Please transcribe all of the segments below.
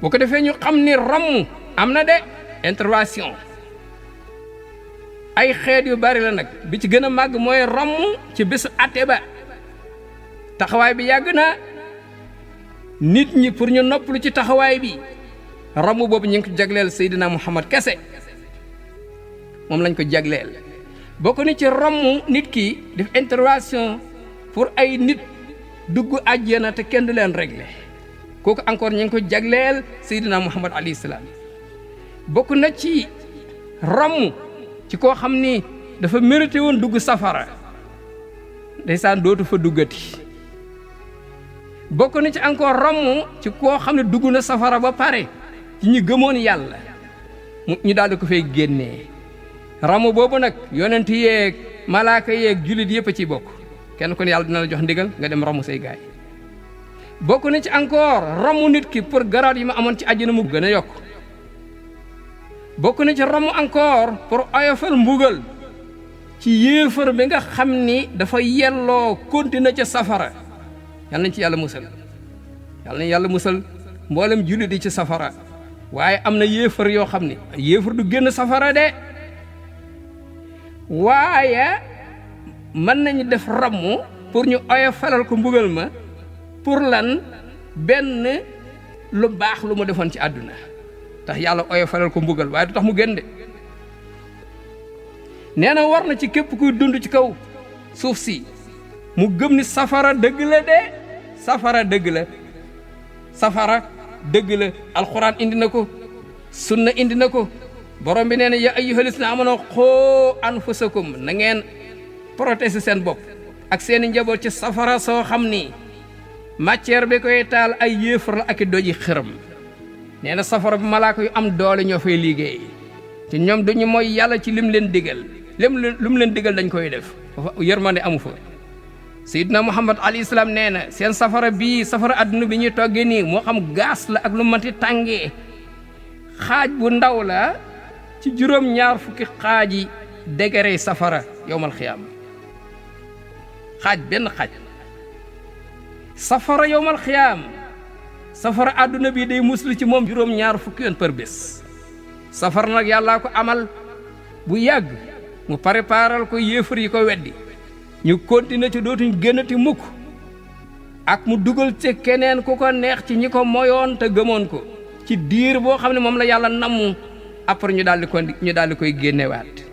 bu ko defee ñu xam ni ramm am na de intervention ay xeet yu bari la nag bi ci gën a màgg mooy ramm ci bésu atte ba taxawaay bi yàgg na nit ñi pour ñu noppalu ci taxawaay bi ramm boobu ñu ngi ko jagleel Seydina Muhammad kese moom lañ ko jagleel bokk ni ci ramm nit ki def intervention pour ay nit dugg àjjana te kenn du leen réglé kooku encore ñu ngi ko jagleel Seydina Muhammad alayhi salaam bokk na ci ramm ci koo xam ni dafa mérité woon dugg safara ndeysaan dootu fa duggati bokk na ci encore ramm ci koo xam ne dugg na safara ba pare ci ñi gëmoon yàlla ñu daal di ko fay génnee ramm boobu nag yonent yeeg malaaka yeeg jullit yëpp a ci bokk kenn kon yàlla dina la jox ndigal nga dem ramm say gaay bokk na ci encore ramm nit ki pour garaat yi ma amoon ci àjjana mu gën a yokk bokk na ci ramm encore pour oyofal mbugal ci yéefar bi nga xam ni dafa yelloo continuer ca safara yàlla nañ ci yàlla musal yàlla nañ yàlla musal mboolem jullit yi ci safara waaye am na yéefar yoo xam ni yéefar du génn safara de waaye mën nañu def ramm pour ñu oyofalal ko mbugal ma pour lan benn lu baax lu mu defoon ci àdduna tax yàlla oyofalal ko mbugal waaye du tax mu génn de nee na war na ci képp kuy dund ci kaw suuf si mu gëm ni safara dëgg la de safara dëgg la safara dëgg la alxuraan indi na ko sunna indi na ko borom bi nee na ya ayyuhal lazina amanu qoo anfusakum na ngeen protéger seen bopp ak seeni njaboot ci safara soo xam ni matière bi koy taal ay yéefar la ak i doji xërëm nee na safara bi malaaka yu am doole ñoo fay liggéey te ñoom duñu mooy yàlla ci lim leen digal lu mu leen digal dañ koy def yërmande amu fa Seydina Muhammad alayhi salaam nee na seen safara bii safara adduna bi ñuy toggee nii moo xam gaas la ak lu manti tàngee xaaj bu ndaw la ci juróom-ñaar fukki xaaji degré safara yowmal xiyaam xaaj benn xaaj safara yowmal xiyaam safara adduna bi day muslu ci moom juróom-ñaar fukki yoon par bés safara nag yàllaa ko amal bu yàgg mu préparal ko yéefar yi ko weddi ñu continuer ci dootuñ génnati mukk ak mu dugal ci keneen ku ko neex ci ñi ko moyoon te gëmoon ko ci diir boo xam ne moom la yàlla namm après ñu daal di koy génnewaat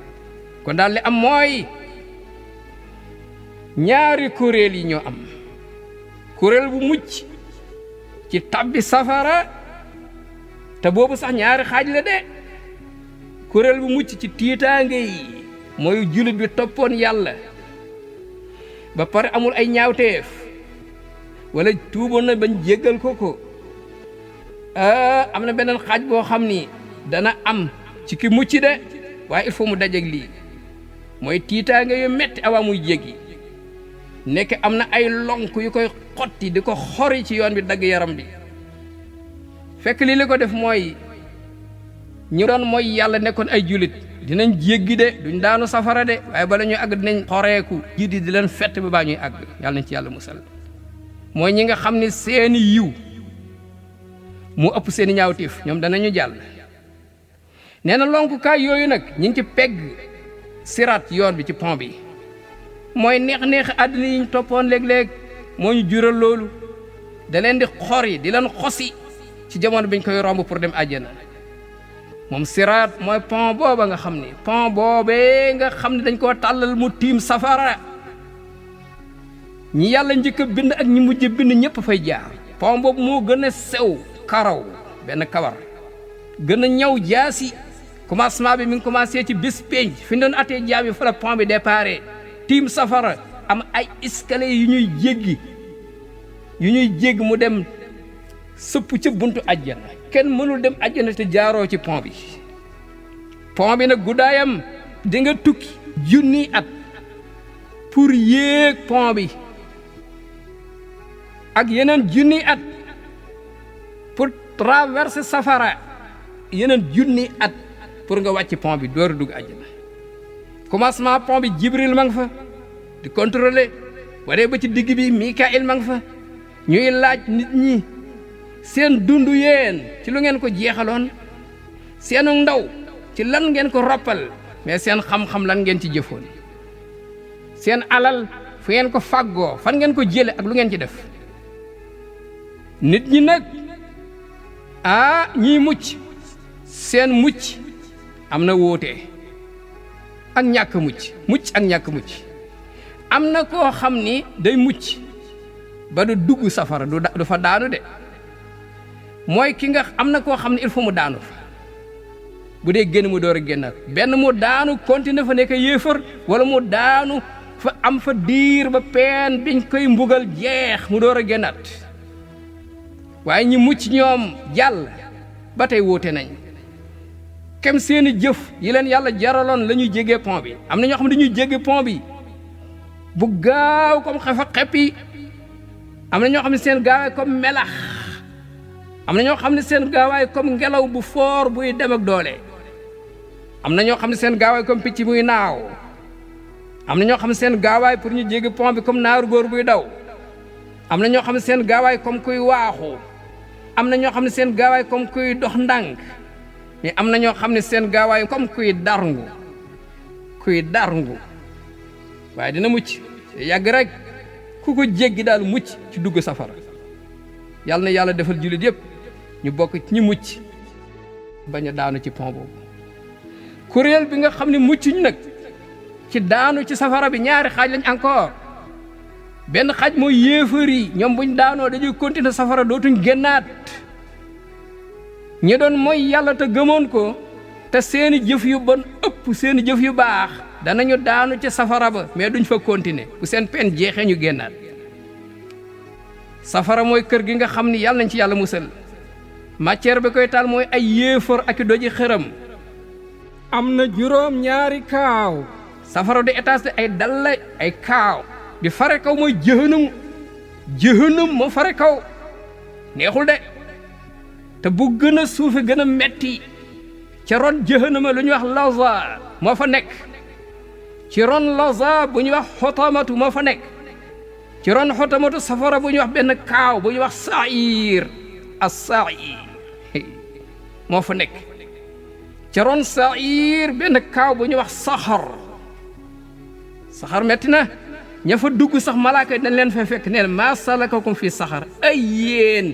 kon daal li am mooy ñaari kuréel yi ñoo am kuréel bu mucc ci tabbi safara te boobu sax ñaari xaaj la de kuréel bu mucc ci tiitaange yi mooy jullit bi toppoon yàlla ba pare amul ay ñaawteef wala tuuboon na bañ jéggal ko am na beneen xaaj boo xam ni dana am ci ki mucc de waaye il faut mu dajeeg lii mooy tiitaange yu metti awaa muy jéggi nekk am na ay lonk yu koy xotti di ko xori ci yoon bi dagg yaram bi fekk lii li ko def mooy ñu doon mooy yàlla nekkoon ay julit dinañ jéggi de duñ daanu safara de waaye bala ñuy àgg dinañ xoreeku jiidi di leen fett bi baa ñuy àgg yàlla nañ ci yàlla musal mooy ñi nga xam ne seeni yiw mu ëpp seeni ñaawtiif ñoom danañu jàll nee na lonkukaay yooyu nag ñi ngi ci pegg siraat yoon bi ci pont bi mooy neex-neex àddina yi ñu toppoon léeg-léeg moo ñu jural loolu da leen di xor yi di leen xosi ci jamono biñ koy romb pour dem àjjana moom siraat mooy pont booba nga xam ni pont boobee nga xam ne dañ koo tàllal mu tiim safara ñi yàlla njëkk a bind ak ñi mujj bind ñëpp fay jaar pont boobu moo gën a sew karaw benn kawar gën a ñaw jaasi commencement bi mi ngi commencé ci bis penc fi ñu doon attee jaam yi fa la pont bi déparé tiim safara am ay escalier yu ñuy jéggi mu dem sëpp ca buntu àjjana kenn mënul dem àjjana te jaaroo ci pont bi nag guddaayam di nga tukki junni at pour yéeg pont bi ak yeneen junni at pour traverser safara yeneen junni at pour nga wàcc pont bi door a dugg àjjana commencement pont bi Jibril ma nga fa di contrôler waree ba ci digg bi Mikaël ma nga fa ñuy laaj nit ñi seen dund yéen ci lu ngeen ko jeexaloon seenu ndaw ci lan ngeen ko roppal mais seen xam-xam lan ngeen ci jëfoon seen alal fu ngeen ko fàggoo fan ngeen ko jële ak lu ngeen ci def nit ñi nag ñiy mucc seen mucc am na wóote ak ñàkk mucc ak ñàkk mucc am na koo xam ni day mucc ba du dugg safara du fa daanu de mooy ki nga am na koo xam ne il faut mu daanu fa bu dee génn mu door a génnaat benn mu daanu continuer fa nekk yéefar wala mu daanu fa am fa diir ba peen biñ koy mbugal jeex mu door a génnaat waaye ñi mucc ñoom jàll ba tey wóote nañ kem seeni jëf yi leen yàlla jaraloon la ñuy jégee pont bi am na ñoo xam ne dañuy jéggi pont bi bu gaaw comme xefa xeppi am na ñoo xam ne seen gaawaay comme melax am na ñoo xam ne seen gaawaay comme ngelaw bu foor buy dem ak doole am na ñoo xam ne seen gaawaay comme picc muy naaw am na ñoo xam ne seen gaawaay pour ñu jéggi pont bi comme naaru góor buy daw am na ñoo xam ne seen gaawaay comme kuy waaxu am na ñoo xam ne seen gaawaay comme kuy dox ndànk mais am na ñoo xam ne seen gaawaay comme kuy darngu waaye dina mucc yàgg rek ku ko jéggi daal mucc ci dugg safara yàlla na yàlla defal jullit yépp ñu bokk ci ñi mucc bañ a daanu ci pont boobu kuréel bi nga xam ne muccuñ nag ci daanu ci safara bi ñaari xaaj lañ encore benn xaaj mooy yéefar yi ñoom buñ daanoo dañuy continuer safara dootuñ génnaat ñi doon mooy yàlla te gëmoon ko te seeni jëf yu bon ëpp seeni jëf yu baax danañu daanu ci safara ba mais duñ fa continuer bu seen pen jeexee ñu génnaat safara mooy kër gi nga xam ni yàlla nañ ci yàlla musal matière bi koy taal mooy ay yéefar ak doji xëram am na juróom ñaari kaaw safara du étage de ay dalla ay kaaw di fare kaw mooy jëhënam moo fare kaw neexul de te bu gën a suufe gën a metti ci ron jëhënama lu ñuy wax laza moo fa nekk ci ron laza bu ñuy wax xotamatu moo fa nekk ci ron xotamatu safara bu ñuy wax benn kaaw bu ñuy wax sair as-sair moo fa nekk ci ron sair benn kaaw bu ñuy wax saxar metti na ña fa dugg sax malaaka dañ leen fa fekk neen maa salakakum fii saxar ay yéen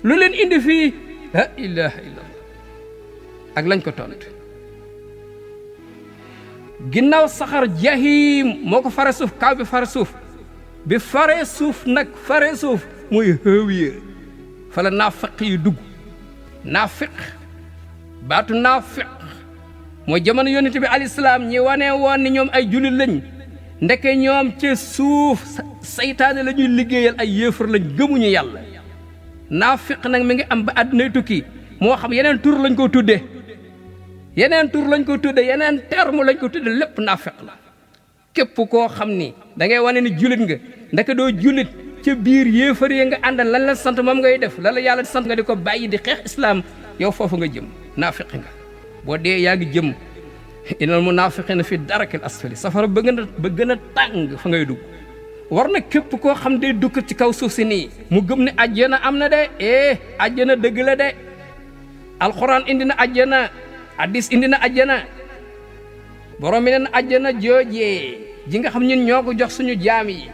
lu leen indi fii la ilaha illallah ak lañ ko tontu ginnaaw saxar jahim moo ko fare suuf kaaw bi fare suuf bi fare suuf nag fare suuf muy hëwiya fa la naafiq yi dugg naafiq baatu naafiq mooy jamono yonent bi alayhi salaam ñi wane woon ni ñoom ay jullit lañ ndeke ñoom ci suuf saytaane la ñuy liggéeyal ay yéefar lañ gëmuñu yàlla naafiq nag mi ngi am ba àddunay tukki moo xam yeneen tur lañ ko tudde yeneen terme lañ ko tudde lépp naafiq la képp koo xam ni da ngay wane ni jullit nga ndeke doo jullit ca biir yéefar yi nga àndal lan la sant moom ngay def lan la yàlla sant nga di ko bàyyi di xeex islam yow foofu nga jëm naafiq nga boo dee yaa ngi jëm innal munaafiqiina fi darakil asfali safara ba gën a tàng fa ngay dugg war na képp koo xam day dukk ci kaw suuf si nii mu gëm ne àjjana am na de àjjana dëgg la de alxuraan indi na àjjana hadiis indi na àjjana borom mi ne na àjjana joojee ji nga xam ñun ñoo ko jox suñu jaam yi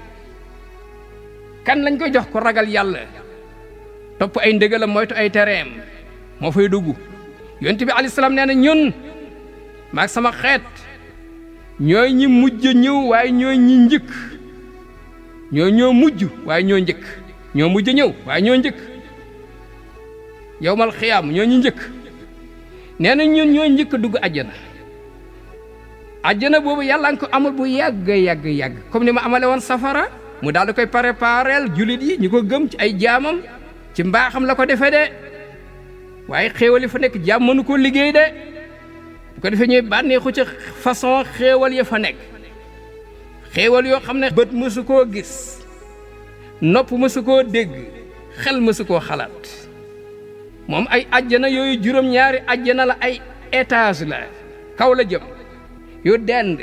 kan lañ koy jox ko ragal yàlla topp ay ndégalam moytu ay tereem moo fay dugg yonent bi alayhi salaam nee na ñun maag sama xeet ñooy ñi mujj ñëw waaye ñooy ñi njëkk ñoo mujj waaye ñoo njëkk ñoo mujj ñëw waaye ñoo njëkk yawmal xiyaam ñoo ñi njëkk nee na ñun ñoo njëkk dugg àjjana boobu yàlla nga ko amul bu yàgg comme ni ma amale woon safara mu daal di koy prépareel jullit yi ñu ko gëm ci ay jaamam ci mbaaxam la ko defee de waaye xéewal yi fa nekk jaam mënu ko liggéey de bu ko defee ñuy bànneexu ci façon xéewal ya fa nekk xéewal yoo xam ne bët mësu koo gis nopp mësu koo dégg xel mësu koo xalaat moom ay àjjana yooyu juróom-ñaari àjjana la ay étage la kaw la jëm yu dend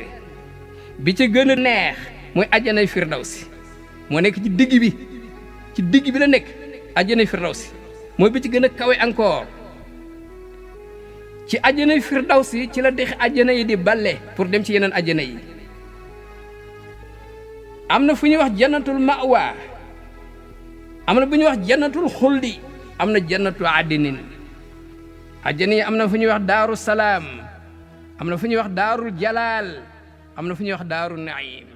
bi ci gën a neex mooy àjjanay firdawsi moo nekk ci digg bi la nekk àjjanay firdawsi mooy bi ci gën a kawe encore ci àjjana firdawsi ci la dexi àjjana yi di balle pour dem ci yeneen àjjana yi. am na fu ñuy wax jannatul ma'wa, am na bu ñuy wax jannatul xuldi, am na jannatul adinin. àjjana yi am na fu ñuy wax daaru salaam, am na fu ñuy wax daarul jalaal, am na fu ñuy wax daaru naim.